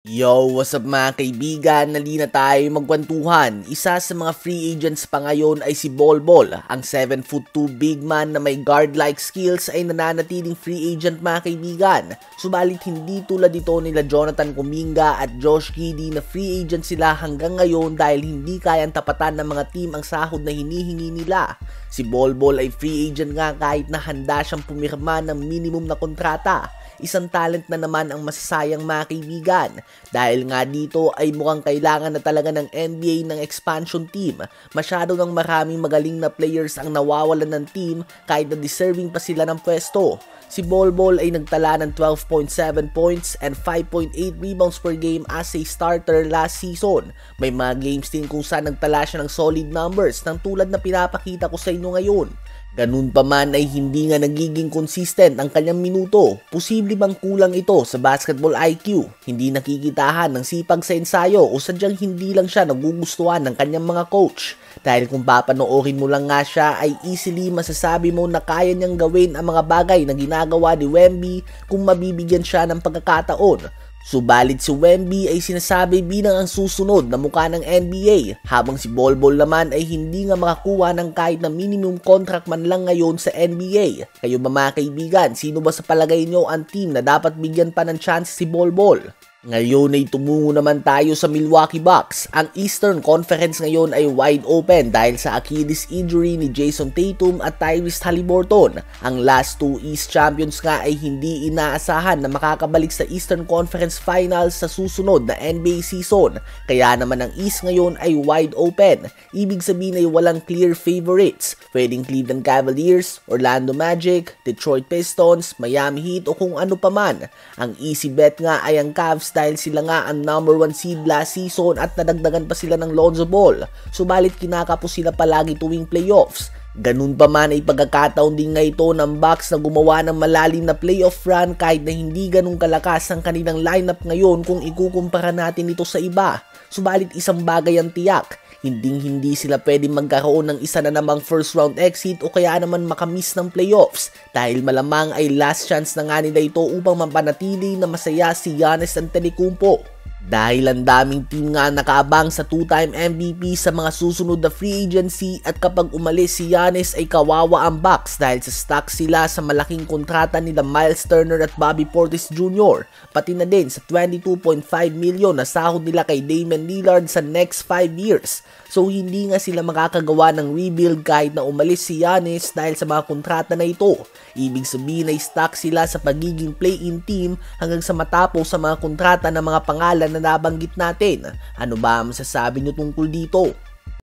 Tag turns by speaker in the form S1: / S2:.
S1: Yo, what's up mga kaibigan? Nali na tayo magkwentuhan. Isa sa mga free agents pa ngayon ay si Bol Bol. Ang 7'2" big man na may guard-like skills ay nananatiling free agent mga kaibigan. Subalit hindi tulad ito nila Jonathan Kuminga at Josh Giddey na free agent sila hanggang ngayon dahil hindi kayang tapatan ng mga team ang sahod na hinihingi nila. Si Bol Bol ay free agent nga kahit na handa siyang pumirma ng minimum na kontrata. Isang talent na naman ang masasayang mga kaibigan dahil nga dito ay mukhang kailangan na talaga ng NBA ng expansion team. Masyado ng maraming magaling na players ang nawawalan ng team kahit na deserving pa sila ng pwesto. Si Bol Bol ay nagtala ng 12.7 points and 5.8 rebounds per game as a starter last season. May mga games din kung saan nagtala siya ng solid numbers ng tulad na pinapakita ko sa inyo ngayon. Ganun pa man ay hindi nga nagiging consistent ang kanyang minuto. Posible bang kulang ito sa basketball IQ? Hindi nakikitahan ng sipag sa ensayo o sadyang hindi lang siya nagugustuhan ng kanyang mga coach? Dahil kung papanoorin mo lang nga siya ay easily masasabi mo na kaya niyang gawin ang mga bagay na ginagawa ni Wemby kung mabibigyan siya ng pagkakataon. Subalit si Wemby ay sinasabi bilang ang susunod na mukha ng NBA habang si Bol Bol naman ay hindi nga makakuha ng kahit na minimum contract man lang ngayon sa NBA. Kayo ba mga kaibigan, sino ba sa palagay nyo ang team na dapat bigyan pa ng chance si Bol Bol? Ngayon ay tumungo naman tayo sa Milwaukee Bucks. Ang Eastern Conference ngayon ay wide open dahil sa Achilles injury ni Jason Tatum at Tyrese Haliburton. Ang last two East champions nga ay hindi inaasahan na makakabalik sa Eastern Conference Finals sa susunod na NBA season. Kaya naman ang East ngayon ay wide open. Ibig sabihin ay walang clear favorites. Pwedeng Cleveland Cavaliers, Orlando Magic, Detroit Pistons, Miami Heat o kung ano pa man. Ang easy bet nga ay ang Cavs dahil sila nga ang number 1 seed last season at nadagdagan pa sila ng Lonzo Ball. Subalit kinakapos sila palagi tuwing playoffs. Ganun pa man ay pagkakataon din nga ito ng Bucks na gumawa ng malalim na playoff run kahit na hindi ganun kalakas ang kanilang lineup ngayon kung ikukumpara natin ito sa iba. Subalit isang bagay ang tiyak. Hindi sila pwedeng magkaroon ng isa na namang first round exit o kaya naman makamiss ng playoffs dahil malamang ay last chance na nga nila ito upang mapanatili na masaya si Giannis Antetokounmpo. Dahil ang daming team nga nakaabang sa two-time MVP sa mga susunod na free agency at kapag umalis si Giannis ay kawawa ang Bucks dahil sa stock sila sa malaking kontrata nila Miles Turner at Bobby Portis Jr. Pati na din sa 22.5 million na sahod nila kay Damian Lillard sa next 5 years. So hindi nga sila makakagawa ng rebuild kahit na umalis si Giannis dahil sa mga kontrata na ito. Ibig sabihin ay stuck sila sa pagiging play-in team hanggang sa matapos sa mga kontrata ng mga pangalan na nabanggit natin. Ano ba ang masasabi nyo tungkol dito?